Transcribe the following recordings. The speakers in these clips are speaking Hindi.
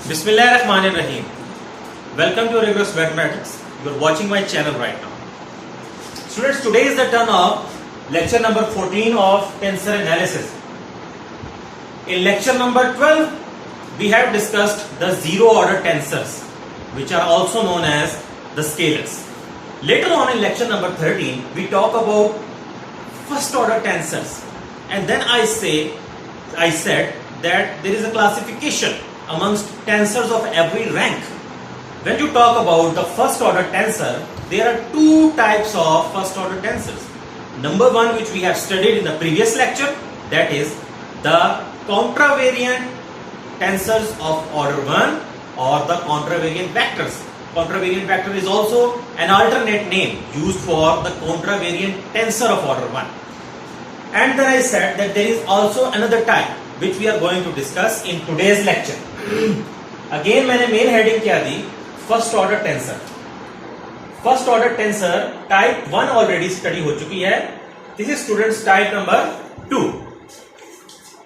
Bismillahirrahmanirrahim. Welcome to Rigorous Mathematics. You are watching my channel right now. Students, today is the turn of lecture number 14 of tensor analysis. In lecture number 12, we have discussed the zero order tensors, which are also known as the scalars. Later on in lecture number 13, we talk about first order tensors. And then I said that there is a classification amongst tensors of every rank. When you talk about the first order tensor, there are two types of first order tensors. Number one, which we have studied in the previous lecture, that is the contravariant tensors of order 1 or the contravariant vectors. Contravariant vector is also an alternate name used for the contravariant tensor of order 1. And then I said that there is also another type which we are going to discuss in today's lecture. Again मैंने मेन हेडिंग क्या दी, first order tensor. First order tensor type 1 already study हो चुकी है. This is students type number 2.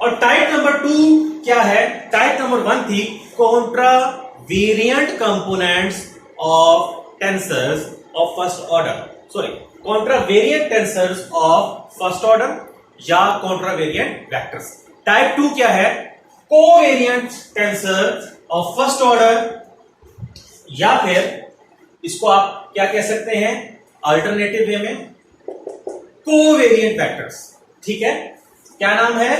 और टाइप नंबर 2 क्या है? टाइप नंबर 1 थी contravariant components of tensors of first order. Sorry, contravariant tensors of first order या कॉन्ट्रावेरिएंट वेक्टर्स. टाइप 2 क्या है? Covariant tensor of first order, या फिर इसको आप क्या कह सकते हैं अल्टरनेटिव वे में, कोवेरिएंट वेक्टर्स. ठीक है, क्या नाम है?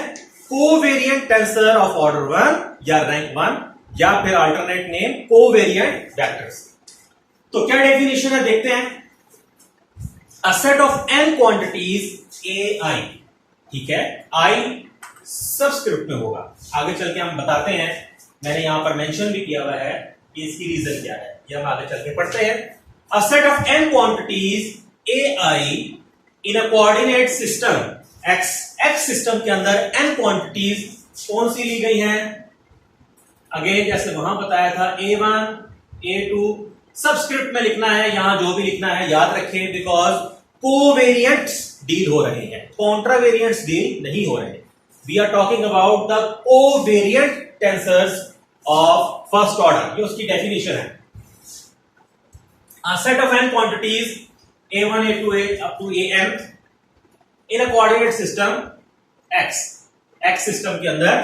कोवेरिएंट टेंसर ऑफ ऑर्डर 1 या रैंक 1, या फिर अल्टरनेट नेम कोवेरिएंट वेक्टर्स. तो क्या डेफिनेशन है देखते हैं. A set of n quantities ai. ठीक है, i सबस्क्रिप्ट में होगा. आगे चल के हम बताते हैं. मैंने यहां पर मेंशन भी किया हुआ है कि इसकी रीजन क्या है. ये हम आगे चल के पढ़ते हैं. A set of n quantities ai in a coordinate system x. x system के अंदर n क्वांटिटीज कौन सी ली गई हैं? अगेन जैसे वहां बताया था a1 a2 सबस्क्रिप्ट में लिखना है. यहां जो भी लिखना है याद रखें, बिकॉज कोवेरिएंट्स डील हो रहे हैं, कॉन्ट्रावेरिएंट्स डील नहीं हो रहे हैं. We are talking about the covariant tensors of first order. ये उसकी डेफिनेशन है. A set of n quantities a1, a2, up to an in a coordinate system x. x system के अंदर,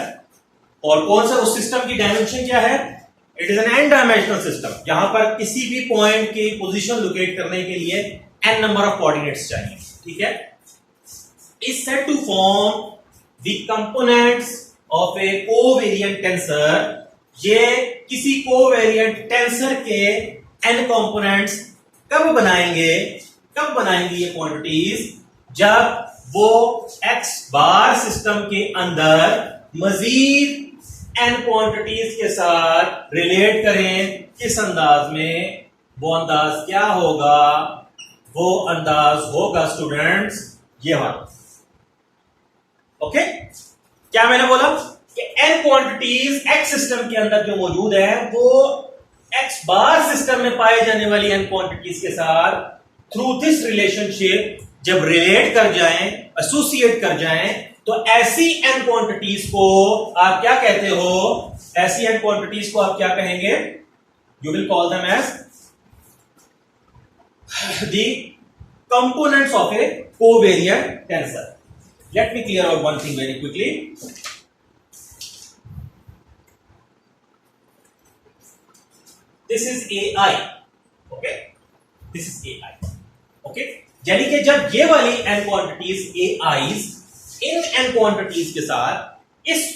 और कौन सा उस सिस्टम की डायमेंशन क्या है? It is an n dimensional system. यहां पर किसी भी पॉइंट की पोजीशन लोकेट करने के लिए n नंबर ऑफ कोऑर्डिनेट्स चाहिए. ठीक है, is set to form the components of a covariant tensor. ये किसी covariant tensor के n components कब बनाएंगे ये quantities? जब वो x बार सिस्टम के अंदर मजीद n quantities के साथ रिलेट करें. किस अंदाज में? वो अंदाज क्या होगा? वो अंदाज होगा स्टूडेंट्स ये वाला. ओके, क्या मैंने बोला कि n क्वांटिटीज x सिस्टम के अंदर जो मौजूद है वो x बार सिस्टम में पाए जाने वाली n क्वांटिटीज के साथ थ्रू दिस रिलेशनशिप जब रिलेट कर जाएं, एसोसिएट कर जाएं, तो ऐसी n क्वांटिटीज को आप क्या कहते हो? ऐसी n क्वांटिटीज को आप क्या कहेंगे? You will call them as the components of a covariant tensor. Let me clear out one thing very quickly. This is AI. Okay? This is AI. Okay? यानी कि जब ये वाली n quantities AIs इन n quantities के साथ इस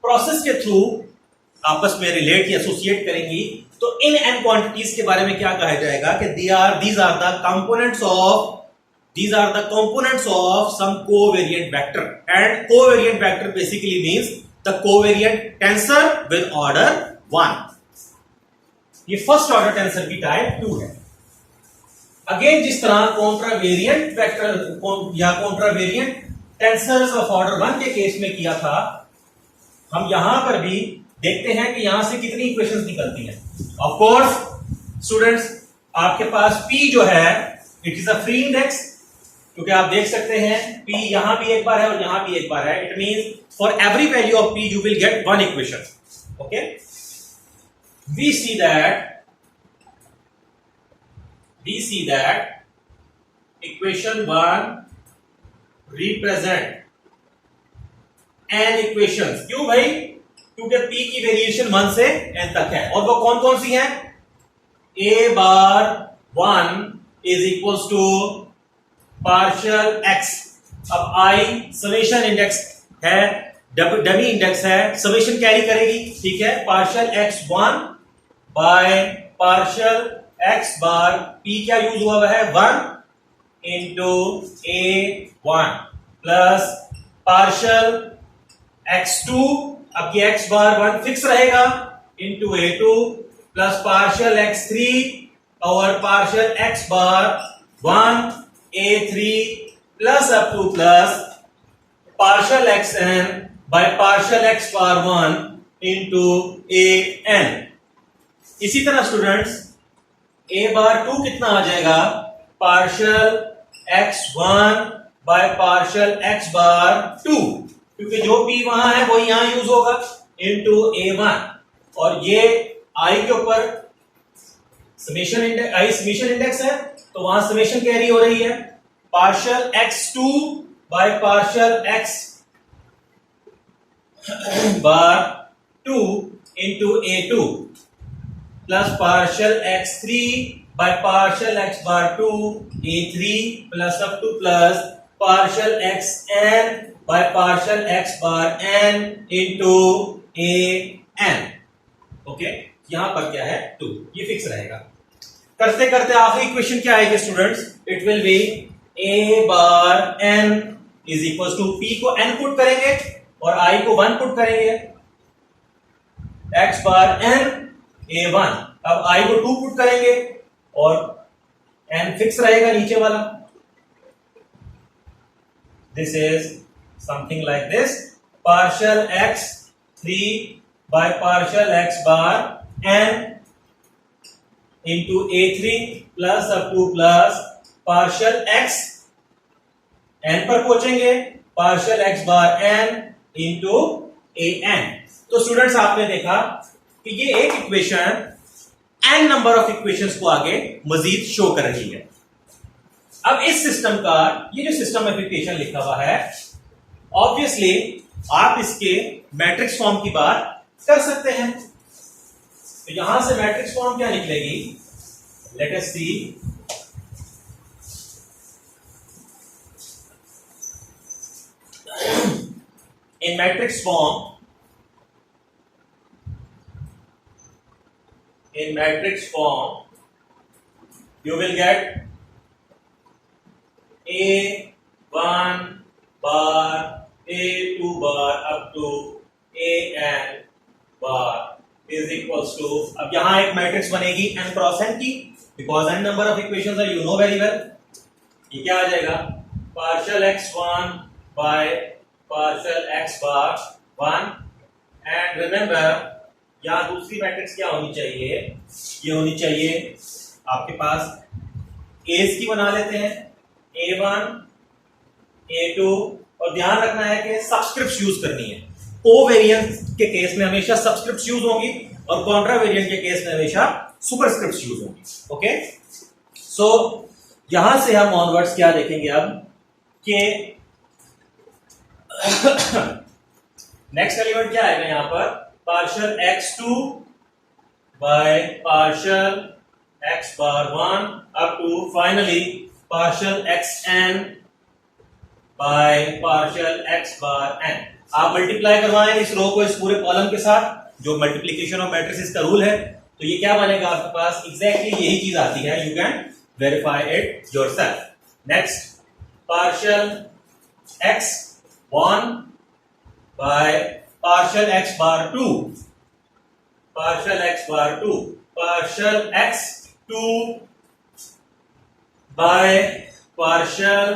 प्रोसेस के थ्रू आपस में रिलेट या एसोसिएट करेंगी, तो इन n quantities के बारे में क्या कहा जाएगा कि these are the components of some covariant vector. And covariant vector basically means the covariant tensor with order 1. ये फर्स्ट ऑर्डर टेंसर की टाइप 2 है. अगेन जिस तरह कॉन्ट्रावेरिएंट वेक्टर या कॉन्ट्रावेरिएंट टेंसर्स ऑफ ऑर्डर 1 के केस में किया था, हम यहां पर भी देखते हैं कि यहां से कितनी इक्वेशंस निकलती हैं. ऑफ कोर्स स्टूडेंट्स, आपके पास P जो है it is a free index, क्योंकि आप देख सकते हैं P यहां भी एक बार है और यहां भी एक बार है. It means for every value of P you will get one equation. Okay, we see that equation 1 represent n equations. क्यों भाई? क्योंकि p की वेरिएशन 1 से n तक है, और वो कौन कौन सी हैं? a bar 1 is equals to partial x। अब i समेशन इंडेक्स है, डमी इंडेक्स है, समेशन कैरी करेगी, ठीक है। Partial x1 by partial x bar p क्या यूज हुआ है? 1 into a1 plus partial x2, अब ये x बार 1 फिक्स रहेगा, into a2 plus partial x3 और partial x bar 1 a3 plus up two plus partial xn by partial x bar 1 into an। इसी तरह स्टूडेंट्स a बार 2 कितना आ जाएगा? Partial x1 by partial x बार 2, क्योंकि जो p वहां है वो यहां यूज होगा, इंटू a1, और ये i के ऊपर समेशन इंडेक्स है, तो वहां समेशन कैरी हो रही है। Partial x2 by partial x bar 2 into a2 plus partial x3 bye partial x bar 2 a3 plus up two plus partial xn by partial x bar n into an। Okay, यहां पर क्या है? 2, ये फिक्स रहेगा। करते करते आखिरी इक्वेशन क्या आएगी students? It will be a bar n is equal to p को n पुट करेंगे और i को 1 पुट करेंगे, x बार n a1, अब i को 2 पुट करेंगे और n फिक्स रहेगा नीचे वाला। This is something like this, partial x3 by partial x bar n into a3 plus up to plus partial x n पर पहुंचेंगे, partial x bar n into an। तो स्टूडेंट्स आपने देखा कि ये एक equation n number of equations को आगे मजीद शो कर रही है। अब इस सिस्टम का ये जो सिस्टम ऑफ इक्वेशन लिखा हुआ है, ऑब्वियसली आप इसके मैट्रिक्स फॉर्म की बात कर सकते हैं। तो यहां से मैट्रिक्स फॉर्म क्या निकलेगी? Let us see. In matrix form, you will get a1 bar, a2 bar up to an bar is equals to, अब यहां एक मैट्रिक्स बनेगी n क्रॉस n की, because n number of equations are you know very well. ये क्या आ जाएगा? Partial x1 by partial x bar 1, and remember यहां दूसरी मैट्रिक्स क्या होनी चाहिए? ये होनी चाहिए आपके पास एज की बना लेते हैं, a1 a2, और ध्यान रखना है कि सबस्क्रिप्ट्स यूज करनी है। कोवेरिएंस के केस में हमेशा सबस्क्रिप्ट्स यूज होंगी और कॉन्ट्रावेरिएंट के केस में हमेशा सुपरस्क्रिप्ट्स यूज होंगी। ओके, सो यहां से हम ऑनवर्ड्स क्या देखेंगे अब कि नेक्स्ट एलिमेंट क्या आएगा यहां पर? Partial x2 by partial x bar 1 up to finally partial xn by partial x bar n। आप मल्टीप्लाई करवाएं इस रो को इस पूरे कॉलम के साथ, जो मल्टीप्लिकेशन ऑफ मैट्रिसेस का रूल है, तो ये क्या बनेगा आपके पास? एग्जैक्टली यही चीज आती है, you can verify it yourself. Next, partial x1 by partial x bar 2, partial x bar 2, partial x2 by partial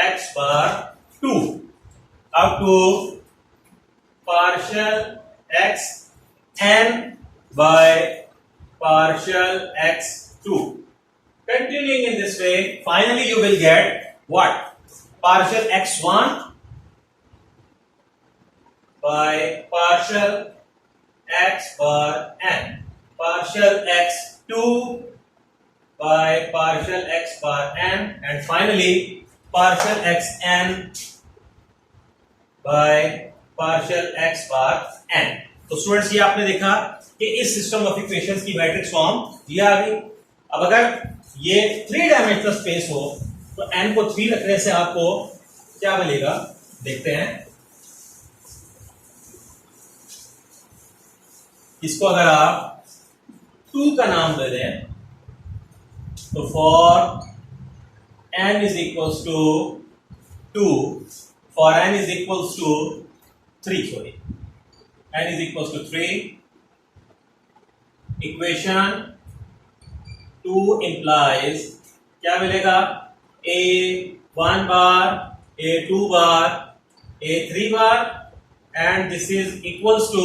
x bar 2 up to partial xn by partial x2. Continuing in this way, finally you will get what? Partial x1 by partial x bar n, partial x2 by partial x bar n, and finally partial xn by partial x bar n. तो स्टूडेंट्स ये आपने देखा कि इस सिस्टम ऑफ इक्वेशंस की मैट्रिक्स फॉर्म ये आ गई। अब अगर ये 3 डायमेंशनल स्पेस हो तो n को 3 रखने से आपको क्या मिलेगा, देखते हैं। इसको अगर आप 2 का नाम दे दें तो for n is equals to 2, for n is equals to 3, sorry n is equals to 3, equation 2 implies क्या मिलेगा, a1 bar, a2 bar, a3 bar, and this is equals to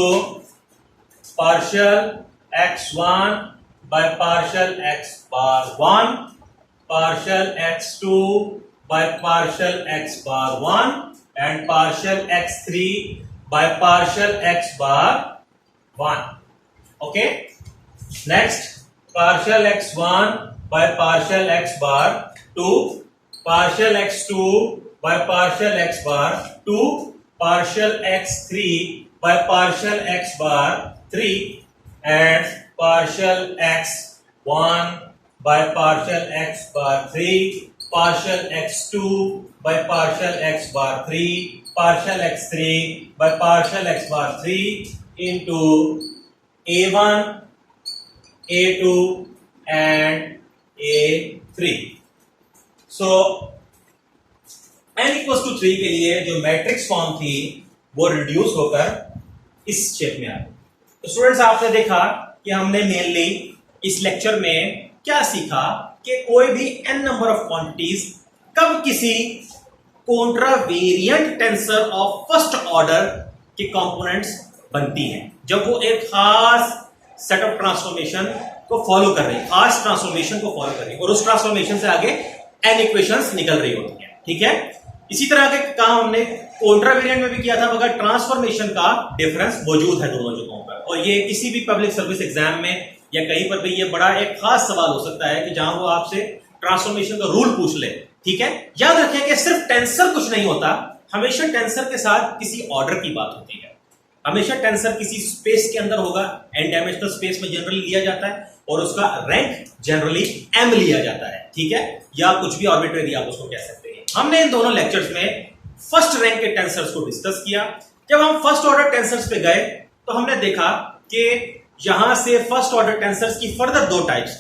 partial x1 by partial x bar 1, partial x2 by partial x bar 1, and partial x3 by partial x bar 1. Okay, next partial x1 by partial x bar 2, partial x2 by partial x bar 2, partial x3 by partial x bar 3, and partial x1 by partial x bar 3, partial x2 by partial x bar 3, partial x3 by partial x bar 3 into a1, a2 and a3. So n equals to 3 के लिए जो मैट्रिक्स फॉर्म थी वो रिड्यूस होकर इस शेप में आ गई। तो स्टूडेंट्स आपने देखा कि हमने मेनली इस लेक्चर में क्या सीखा कि कोई भी n नंबर ऑफ क्वांटिटीज कब किसी कॉन्ट्रावेरिएंट टेंसर ऑफ फर्स्ट ऑर्डर के कंपोनेंट्स बनती हैं, जब वो एक खास सेट ऑफ ट्रांसफॉर्मेशन को फॉलो कर रही है, खास ट्रांसफॉर्मेशन को फॉलो कर रही है, और उस ट्रांसफॉर्मेशन से आगे n इक्वेशंस निकल रही होती हैं। ठीक है, इसी तरह के काम हमने कॉन्ट्रावेरिएंट में भी किया था, मगर ट्रांसफॉर्मेशन का डिफरेंस मौजूद है दोनों जगहों पर, और ये किसी भी पब्लिक सर्विस एग्जाम में या कहीं पर भी ये बड़ा एक खास सवाल हो सकता है कि जहां वो आपसे ट्रांसफॉर्मेशन का रूल पूछ ले। ठीक है, याद रखें कि सिर्फ टेंसर कुछ नहीं होता, हमेशा टेंसर के साथ किसी ऑर्डर की बात होती है। हमेशा टेंसर किसी स्पेस के अंदर होगा, n डायमेंशनल स्पेस में जनरली लिया जाता है, और उसका रैंक जनरली m लिया जाता है। ठीक है, या कुछ भी आर्बिट्रेरी आप उसको कह सकते हैं। हमने इन दोनों लेक्चर्स में फर्स्ट रैंक के टेंसर्स को डिस्कस किया। जब हम फर्स्ट ऑर्डर टेंसर्स पे गए तो हमने देखा कि यहां से फर्स्ट ऑर्डर टेंसर्स की फर्दर 2 टाइप्स,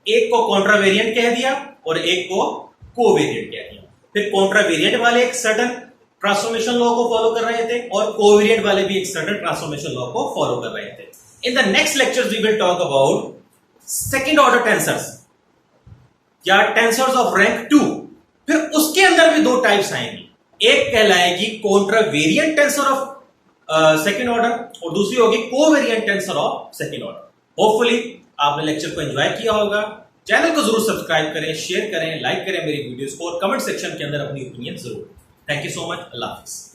एक को कॉन्ट्रावेरिएंट कह दिया और एक को कोवेरिएंट कह दिया। फिर कॉन्ट्रावेरिएंट वाले एक सर्टेन ट्रांसफॉर्मेशन लॉ को फॉलो कर रहे थे और कोवेरिएंट वाले भी एक सर्टेन ट्रांसफॉर्मेशन लॉ को फॉलो कर रहे थे। In the next lectures we will talk about second order tensors या टेंसर्स ऑफ रैंक 2। फिर उसके अंदर भी 2 टाइप्स आएंगी, एक कहलाएगी कॉन्ट्रावेरिएंट टेंसर ऑफ सेकंड ऑर्डर और दूसरी होगी covariant tensor of second order. Hopefully आपने लेक्चर को एंजॉय किया होगा। चैनल को जरूर सब्सक्राइब करें, शेयर करें, लाइक करें मेरी वीडियोस को, और कमेंट सेक्शन के अंदर अपनी ओपिनियन जरूर। Thank you so much. अल्लाह हाफिज़।